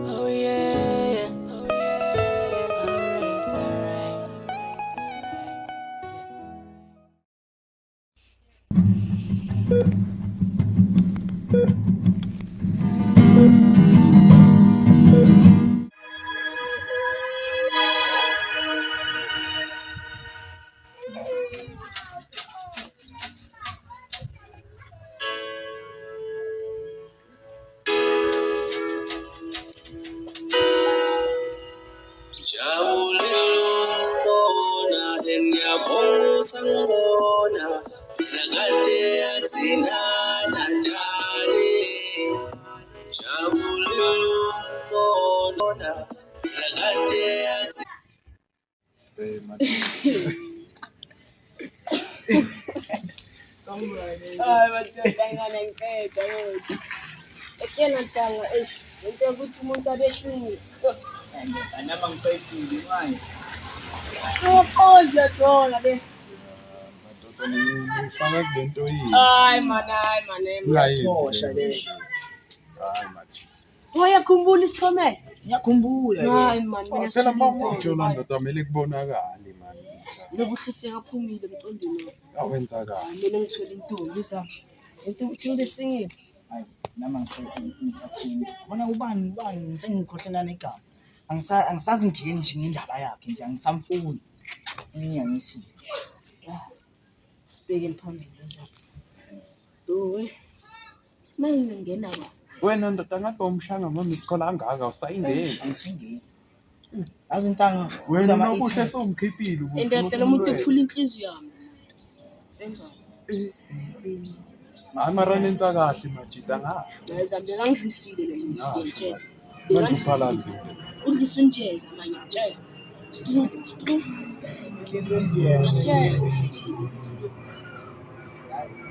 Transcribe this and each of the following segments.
Oh yeah. Alright, alright. Ay, madoda ngempela yodwa. Ekena ntanga into yokuthi umuntu abehlile. Anama ngisayifile manje. Uqonje dona le. Ngifaka kulento yini? Hayi man, Uyathosha le. Hayi mathi. Uyakhumbula isikhomela? Ngiyakhumbula le. Hayi man, mina Phela mama siyinto. utsho la ndoda kumele kubonakale mani. Lobuhlise kaphumile emqondweni. Awenzakala. Mina ngithola intombi zami. Into ukuthi ngibesingile. Hayi, nama ngithathini. Bona ubani sengikhohlela negama. Angisazi ngeni nje ngendaba yakhe nje angisamfuni. Ngiyangisi. Sibeke phambili zami. Owe. Manje ngena la. Wena ndoda ngathi umshanga mama isikole angaka usayingeni. Angisingeni. Azintanga Wena unobuhle somkhiphile ubuhle. Endedela umuntu uphula inhliziyo yami. Senga. Hayi mara nenza kahle majida ngasho. Ngizambe ngangidlisile le muntu ngitshela. Manje uphalazi. Udlisa unjeza manje ngitshela. Stru.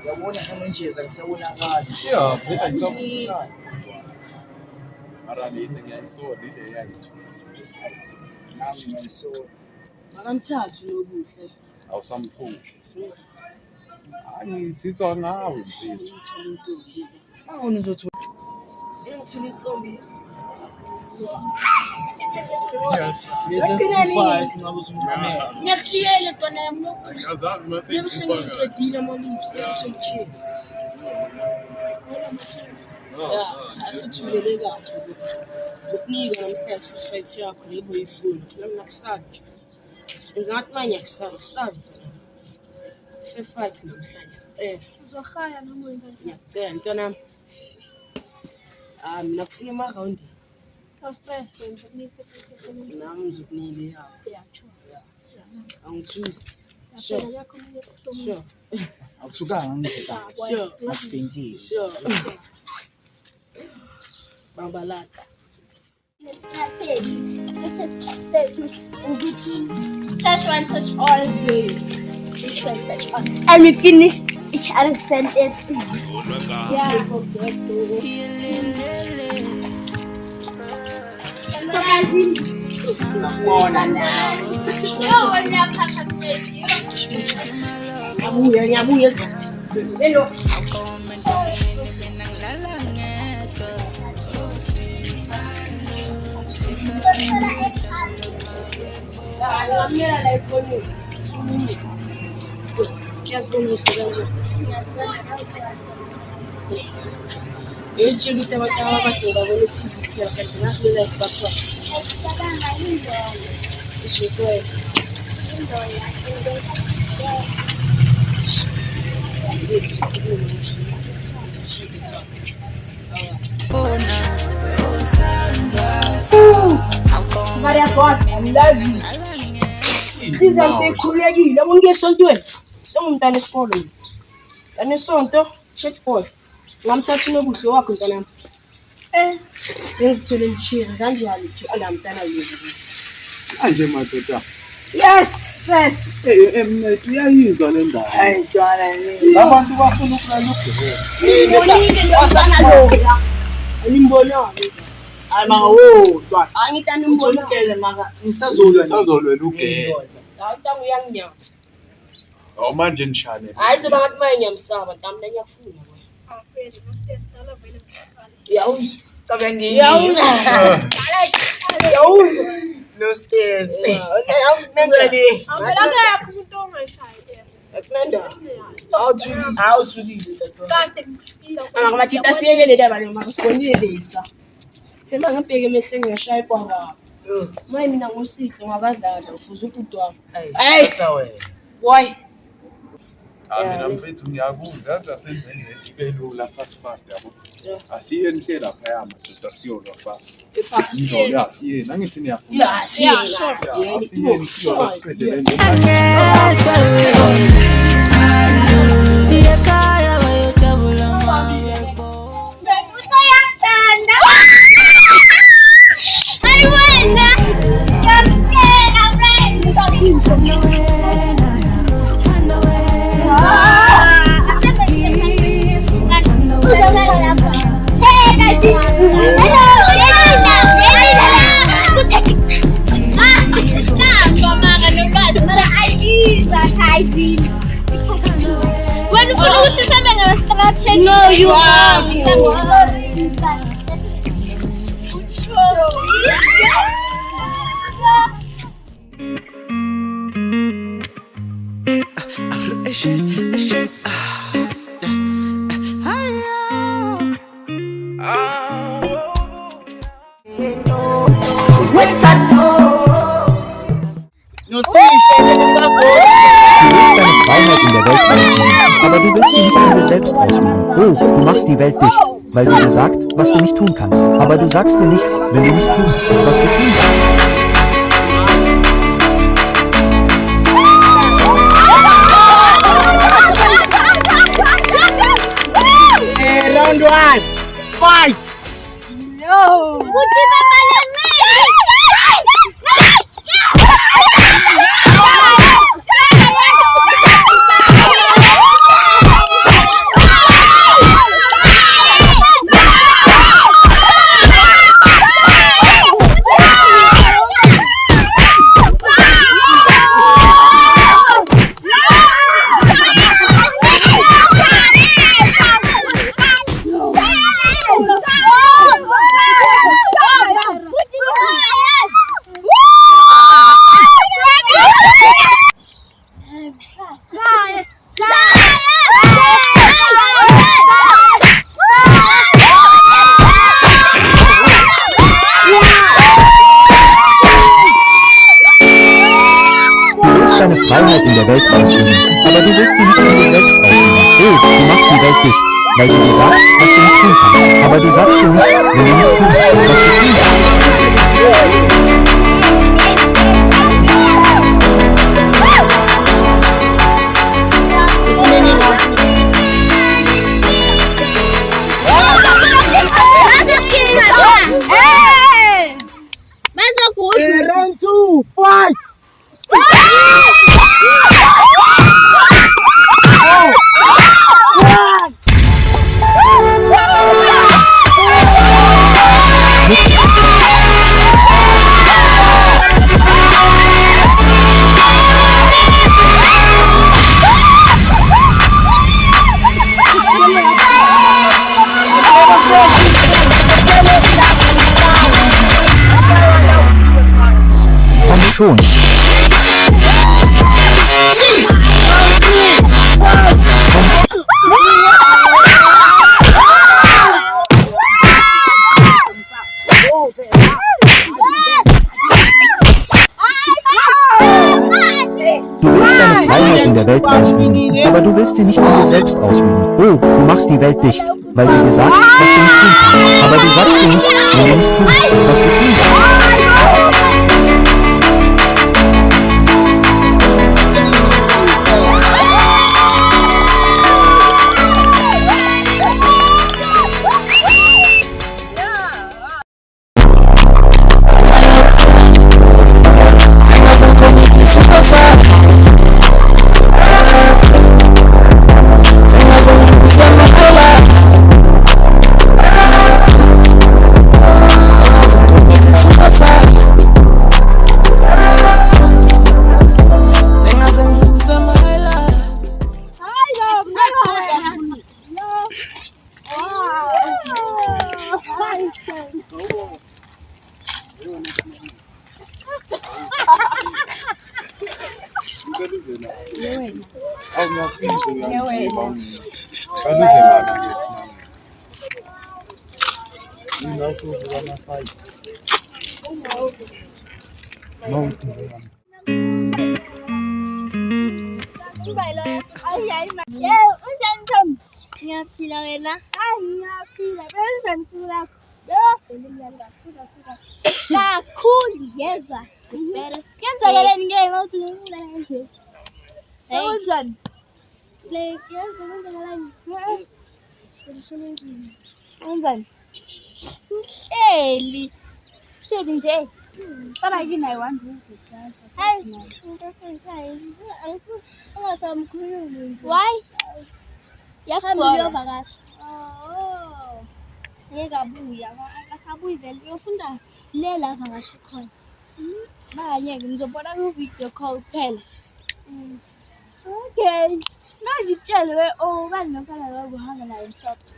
Yabona amanjeza ngisabonakala. Yeah, phela ngisabona. Mara lena ngiyayisola ile yayithusa. Nami ngiyayisola. Makamthathu nobuhle. Awusamfuni. Senga. Angisizwa ngawe mfethu. Ngithola intombi zami. Awuni uzothola. Ngithola intombi. Ngiyakushiyela kona yami lokhu. Angazazi mase Ngiyabuhle ngiqedile amalipsi ngiyathola. Asithulele kahle. Ukunika namhlanje ifight yakho leboyifuna. Nami nakusabi. Enza ngathi manje ngiyakusaba, kusabi. Fight namhlanje. Uzohaya noma uyintoni? Ngiyacela ntonami. Mina kufuna emaround. Stress kwenza kunike Nami ngizokunika yakho. yacho. Angithusi. Sure. Yakho umuntu Sure. Awuthukanga ngizeka. Sure. Asifendile. Sure. Babalaka. Touch one, touch all, please. Touch one, touch all. And we finish each other's sentences. Yeah. So guys, no one now catch up with you. Ngiyabuya hello. Ngamela la iphone. Kuyasibonisa kanje. Yetshela ukuthi abantu abasengabona TV kuphela kanti ngahle life bakhona. Ishikwela. Maria God, I love you. This I'm saying, khulekile yabo ngiye esontweni. Sengumntana esikole. Mntana esonto, church boy. Ngamthatha unobuhle wakho mntana yami. Sengizithole lichira kanjalo uthi ala mntana yethu. Manje madoda. Yes. Mna uyayizwa le ndaba. Hayi ntwana yini. Abantu bafuna ukulala ugqibela. Alimbonanga. Hayi manga wo ntwana. Angitana umbona. Uthulukele manga Sazolwela ugqibela. Awutangu uyanginyatha. Awu manje nishane. Hayi zoba ngathi manje ngiyamsaba ntamna ngiyafuna. Yawuza. Kabe ngini. Yawuza. No stairs. Awuthuli. Angabathita siyekele ndaba le makusibonile lesa. Themba ngibheke emehlweni ngiyashaya kwanga. Maye mina ngosihle ngakadlala ufuza ubhuti wami. Hey, why? Mina mfethu ngiyakuza yazi asenzeni lento la fast yabo. Asiyeni siye lapha yamadoda siyolwa fast. Ngizolwa asiyeni angithi niyafuna. Yeah, sure. Asiyeni siyolwa siqede le nto. No, you are. Freiheit in der Welt ausüben, aber du willst sie nicht für dich selbst ausüben. Oh, du machst die Welt dicht, weil sie dir sagt, was du nicht tun kannst. Aber du sagst dir nichts, wenn du nicht tust, was du tun kannst. Round one. Fight. No. Freiheit in der Welt ausüben, aber du willst sie nicht für dich selbst ausüben. Oh, du machst die Welt dicht, weil sie dir sagt, was du nicht tun kannst. Aber du sagst dir nichts, wenn du nicht tust, was du tun kannst. Round two. Fight. Komm schon. Du willst deine Freiheit in der Welt ausüben, aber du willst sie nicht in dir selbst ausüben. Oh, du machst die Welt dicht, weil sie dir sagt, was du nicht tun kannst. Aber du sagst dir nichts, wenn du nicht tust, was du tun kannst. Ngiyaphila wena. Ngiyaphila. Kakhulu yezwa. Kenzakaleni ngeke ngathi ngilala nje. Kanjani? Like yezwa kenzakalani? Kanjani? Hleli nje. Baba yini ayiwandi ukujala. Hayi, into sengikhaya. Angifuni ungasamkhulumi nje. Why? Yakhamba uyovakasha. Oh. Ngeke abuya, akasabuyi vele. Uyofunda le la vakasha khona. Ngeke ngizobona ku video call kuphela. Okay. Manje utshele we bani nomfana wakho uhamba naye emhlophe.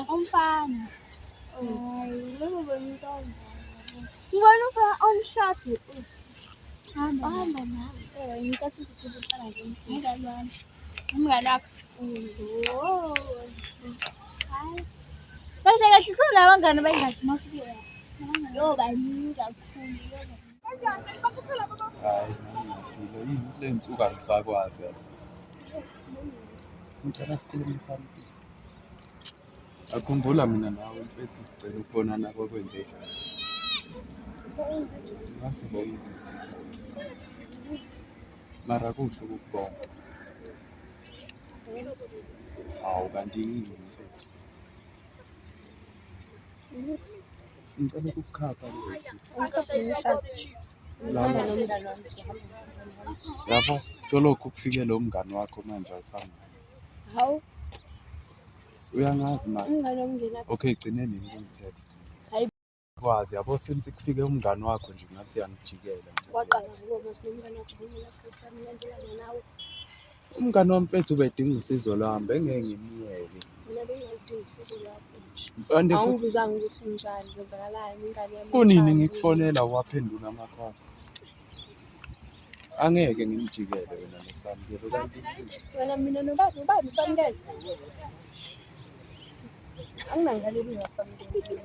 Umfana. Hayi, lokho bonitona. Ngibona umfana omshadi. Hamba nawe. Ngikathi sikhuluma umfana nje umngani wami. Umngani wakho. Hayi. Kahle sona abangani bayingathi mafike la. Yo baningi kakhulu. Hayi, ngiyaphila yini kule nsuku angisakwazi yazi. Ngicela sikhulume something. Akhumbula mina nawe mfethu sicela ukubonana kwenzeka. Ngathi bowuthithisa isithando. Mara kuhle ukubonga. Hawu kanti yini mfethu? Ngicela ukukhapha yabo solokhu kufike lo mngani wakho manje awusangazi. Hawu. Uyangazi manje. Umngani wami Okay, gcineni ngikungitext. Hayi. Kwazi yabo since kufike umngani wakho nje ngathi yangijikela nje. Waqala ngoba sinomngani wakho ngesikhathi ngilandela nawe. Umngani wami mfethu ubedinga usizo lwami bengeke ngimyeke. Mina bengiyidinga usizo lwakho. Ande futhi Awungibuzanga ukuthi unjani kwenzakalani ingane yami. kunini ngikufonela waphendula amakhona. Angeke ngimjikele wena nesamkelo kanti Wena mina nobani samkele. Anginangaleli ngasamkele.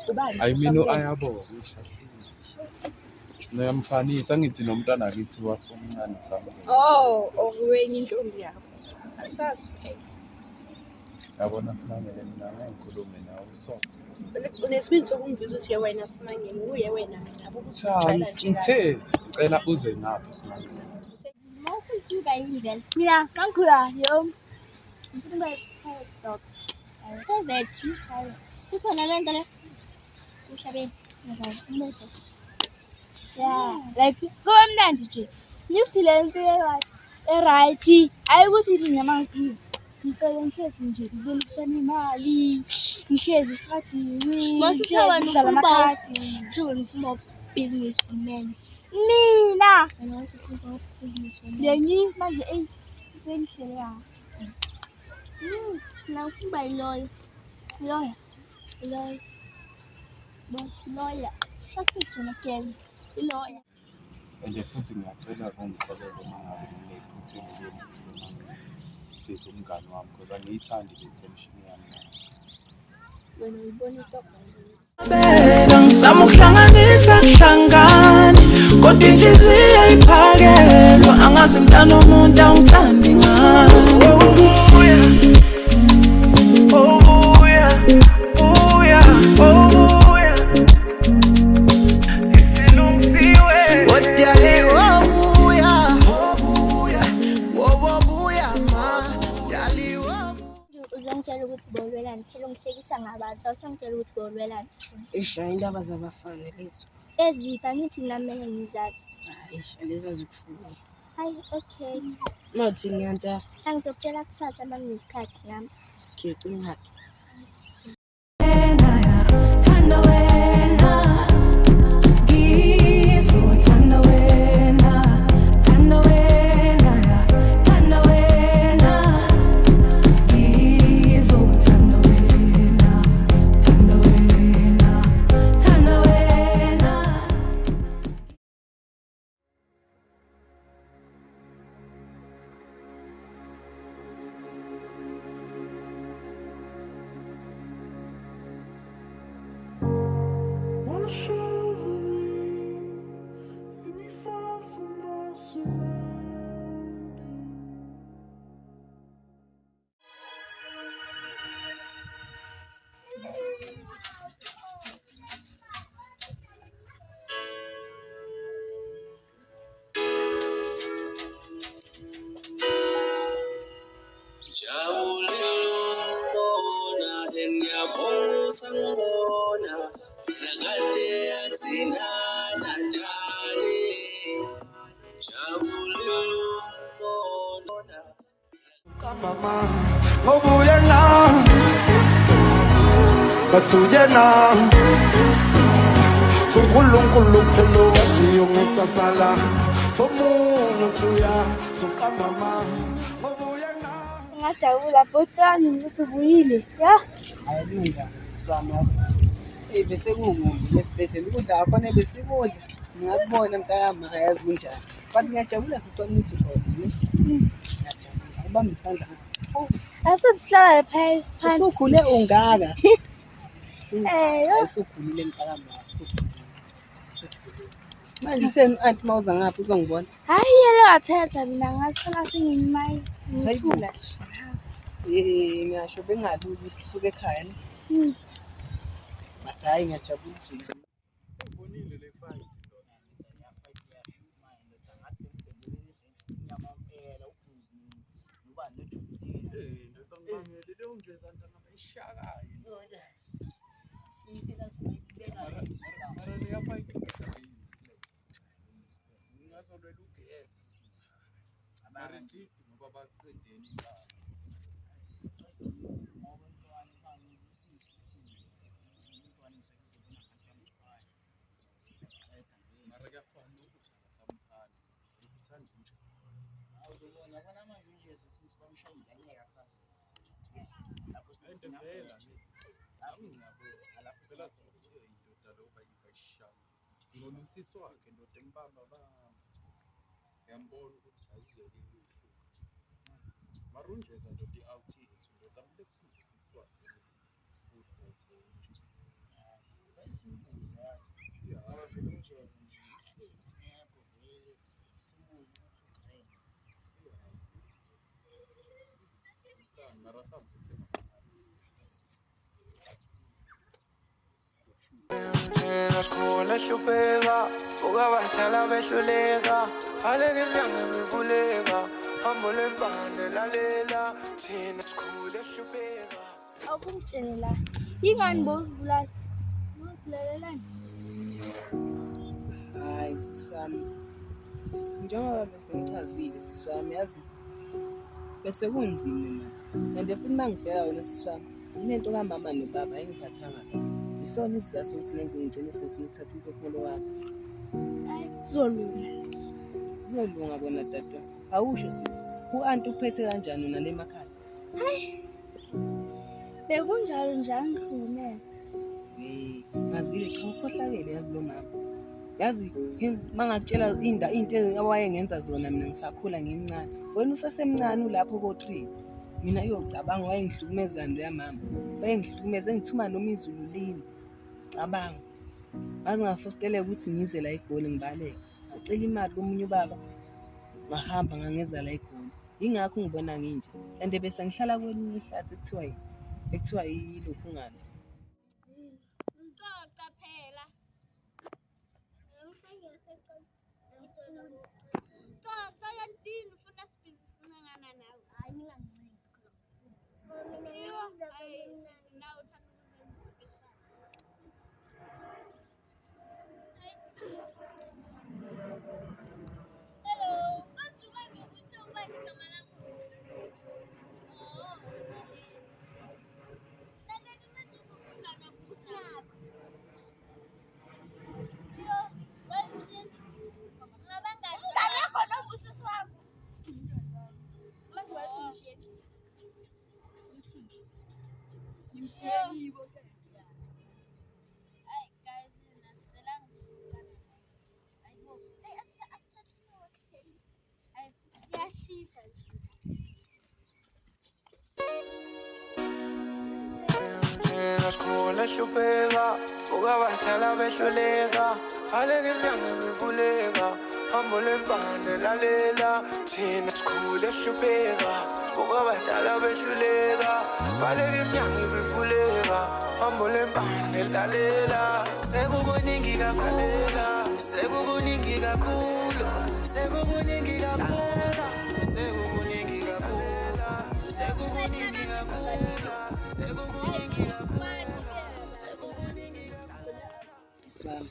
Ubani? I mean ayabona ishasini. Niyamfanisa ngithi nomntana kithi wasomncane samkelo. Okuwenye intombi yakho. Asazi phela. Yabona Simangele mina ngikhulume nawe so. Unesibindi sokungivisa ukuthi wena Simangele uye wena nabo ukuthi Cha, ngithe cela uze ngapha Simangele. Mawukujuka yini vele? Mina ngikhula yo. Ngifuna doctor. Private. Kukhona lento le. Umhlabeni. Yeah, like kuba mnandi nje. Ngifile into right. Ayikuthi inyama ngiphile. Ngicela ngihlezi nje ngibuyisana imali. Ngihlezi estradini. Masithawa nofumba. Sithawa nofumba business woman. Mina. Wena wasifuna business woman. Lenyi manje sengihlele ya. Na ufumba iloyo. Lawyer. Shakuthu nakele. Lawyer. Ande futhi ngiyacela ungikholele mangabe nginephutha engiyenzile manje. Sisi umngani wami because angiyithandi le tension yami. Wena uyibona idogo. Ngizama ukuhlanganisa kuhlangane kodwa inhliziyo iphakeme Ngiyakholelwa angazi mntana umuntu angithandi ngani. Uzongitshela ukuthi bolwelani, phela ungihlekisa ngabantu, awusongitshela ukuthi bolwelani. Isha indaba zabafana lezo. Eziphi angithi namele ngizazi. Isha lezi azikufuneki. Hayi, okay. Nothi ngiyanza Angizokutshela kusasa uma nginesikhathi nami. ngiyacinga haki. Ngajabula bhotani ukuthi ubuyile, ya? Ayilunga siswami yazi. Bese kungumbi lesibhedlela ukudla kwakhona besikudla. Ngiyakubona mntaka yazi kunjani. Kanti ngiyajabula siswami ukuthi khona. Ngiyajabula. Ubamba isandla. Asesihlala phansi. Usukhule ungaka. Yo. Usukhulile mntaka manje utheni anti mawuza ngapha uzongibona. Hayi yele wathetha mina ngasala sengiyimayi. Hayibula. Ngiyasho bengalula ukuthi suke ekhaya ne. Hayi ngiyajabula nje. Ubonile le fight lona. Ngiyafight yashuma ndoda ngathi ngibhekele events yamampela uBruce noba noJohnson. Ndoda ngibangele leyo ngeza ntana bayishakaye. Isela sibeka Mara le fight ngasolwela uGX. Mara ngift ngoba baqedeni indaba. Mara kuyafana ukudlala samthanda. Ukuthanda unjani? awuzobona bona manje nje since bamshayile anyeka sana. Lapho Vela nami ngiyabona lapho selazile indoda lo bayishaya. Ngolusisi wakhe ndoda embamba bamba. Ngiyambona ukuthi ayizwele kuhle. Marunjeza ndoda i-out yethu ndoda amlesibuzo siswakhe ukuthi udothe nje. simbuza yazi. Yazi Unjeza nje ihlezi ngekho vele simbuza ukuthi ugrand. mara samsithenga Sikhona hlupheka, ukabadala behluleka, baleke iminyango emivuleka, hambo lempande lalela, thina sikhule hlupheka. Awukungitshela. Yingani bowuzibulala? Uzibulalelani? Hayi siswami. Njengoba besengichazile siswami yazi. Bese kunzima manje. And futhi mangibheka wena siswami, inento kamama nobaba engiphathanga kahle. Isona isizathu ukuthi ngenze ngigcine sengifuna ukuthatha umphefumulo wakho. Hayi kuzolunga. Zolunga kona dadwa. Awusho sisi. U-anti uphethe kanjani nale emakhaya? Hayi. Bekunjalo nje angihlukumeza. Ngazile cha ukhohlakele yazi lo mama. Yazi mangakutshela into awayengenza zona mina ngisakhula ngimncane. Wena usesemncane ulapho ko3. Mina uyocabanga wayengihlukumeza ndo yamama. Wayengihlukumeza ngithuma noma izulu lini. Cabanga. Ngaze ngafostele ukuthi ngize la eGoli ngibaleke. Ngacela imali komunye ubaba. ngahamba ngangeza la eGoli. Yingakho ngibona nginje. And bese ngihlala kwelinye ihlathi ekuthiwa yilokhu ngani. Ngixoxa phela. Xoxa yantini ufuna sibhizi sincengana nawe. Hayi ningangincedi khona. Hayi sinawo uthanda ukuzenza special. Hello, konje kwenza ukuthi ubani igama lakho? Oh, Naleli manje ukufuna nokubusa yakho. Yo, wemshini. Ngabangani. Ngane khona ubusisi wakho. Manje wathi umshiyeki. Ngimshiyekiwe ke. Ay guys, naselanga zokuqala. Ayibo. Hey, asithathe nokuseni. Ay futhi kuyashisa nje. Sikhule sihlupeka, ukabadala behluleka, baleka iminyango imivuleka, hambo lempande lalela. Thina sikhule sihlupeka, ukabadala behluleka, baleka iminyango imivuleka, hambo lempande lalela. Sekukuningi kakhulu, sekukuningi kakhulu, sekukuningi kakhulu, sekukuningi kakhulu, sekukuningi kakhulu. Siswami.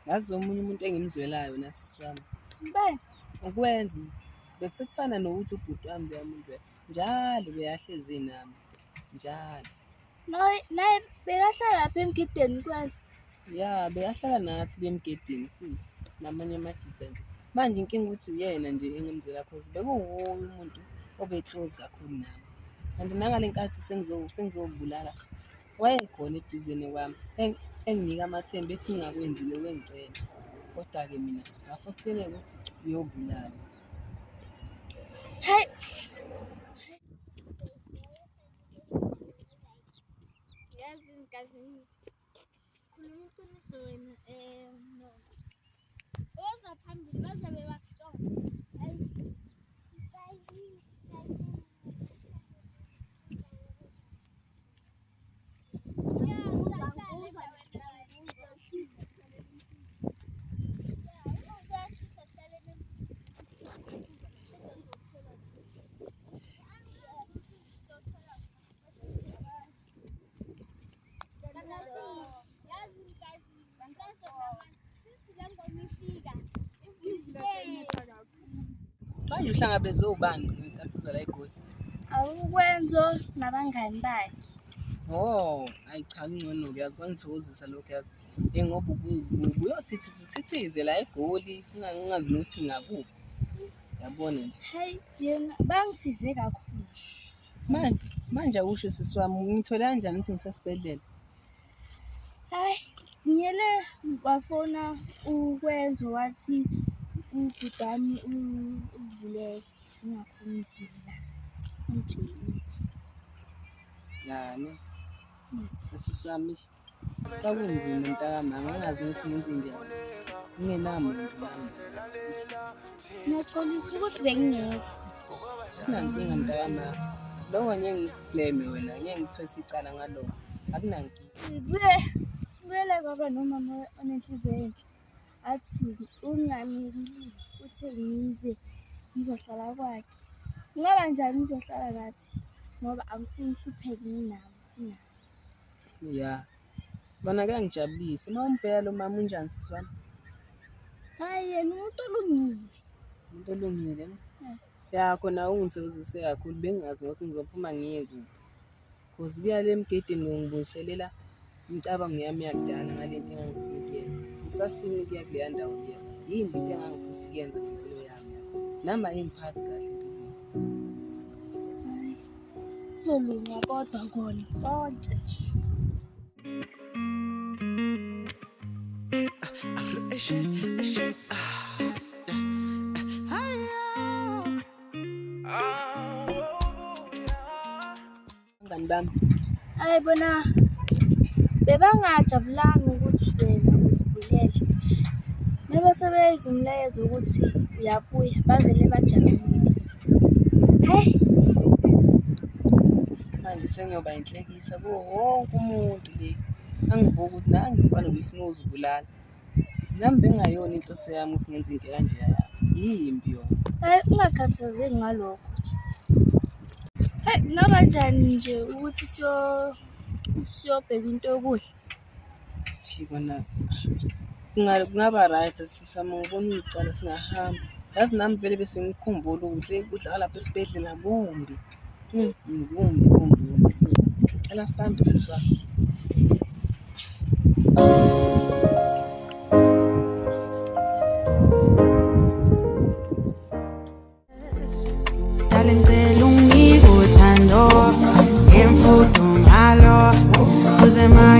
Yazi omunye umuntu engimzwelayo nasiswami. Mbani? Ukwenza bekusekufana nokuthi ubhuti wami umuntu njalo beyahlezi nami. Njalo. Naye bekahlala lapha emgideni kwenza. Ya, beyahlala nathi lemgedeni futhi namanye amagida nje. Manje inkinga ukuthi uyena nje engimzwela cause bekuwuwo umuntu obeclose kakhulu nami. And nangale nkathi sengizobulala wayekhona eduzeni kwami enginika amathemba ethi ngingakwenzile okwengicela. Kodwa-ke mina ngafostele ukuthi ngiyobulala. Hey. Yazi ngazini. Khuluma iqiniso wena no. Oza phambili bazabe bakutshona. Hayi. Manje uhlangabeze ubani ngenkathi uza la eGoli? Awukwenzo nabangani bakhe. Oh, ayi cha ngcono ke yazi kwangithokozisa lokho yazi. Ngoba uyothithize la eGoli ungazi nokuthi ngakuphi. Yabona nje. Hey, yena bangisize kakhulu. Manje usho siswami ngithole kanjani ukuthi ngisesibedlela? Hayi, ngiyele wafona ukwenza wathi ubudami uzivulele ungakhulumzile la ngitshela. Yani siswami kwakunzima mntakama ngingazi ukuthi ngenze njani. Ngingenamuntu manje. Ngiyaxolisa ukuthi bengingekho. Kunankinga mntakama. Lokho ngeke ngikublame wena, ngeke ngithwese icala ngalokho. Akunankinga. Kuyele kwaba nomama onenhliziyo enhle. Athi ungamikile uthe ngize ngizohlala kwakhe. Ngaba njani ngizohlala nathi ngoba angifuni siphelele nami. Ya. Bona ke ngijabulise. Mawumbheka lo mama unjani siswami? Hayi yena umuntu olungile. Umuntu olungile ne? Ya khona ungithokozise kakhulu bengazi ukuthi ngizophuma ngiye kuphi. Cause kuya le emgedeni ngibuyiselela imicabango yami yakudala ngalento engangifuna ukuyenza. Ngisafuna ukuya kuleya ndawo leyo. Yini into engangifisa ukuyenza ngempilo yami yazi. Nama imphathi kahle empilweni. Hayi. Zolunga kodwa kona konke nje. Ngani bami? Hayi bona bebangajabulanga ukuthi wena usibulele nje. Mebese beyizwa umlayezo ukuthi uyabuya bavele bajabulile. Hhayi, Manje sengiyoba inhlekisa kuwo wonke umuntu le. Angibuka ukuthi nangu umfana befuna ukuzibulala. Nami bengayona inhloso yami ukuthi ngenze into kanjeya. Yimbi yona. hhayi ungakhathazeki ngalokho. Hhayi, kungaba njani nje ukuthi siyobheka into yokudla? Yibona kungaba right sisama ngibona uyicala singahamba. Yazi nami vele bese ngikhumbula ukudla lapha esibhedlela kumbi. Kumbi. Cela sihambe siswa. Talentela ungikuthando, imfudo ngalo, uze manje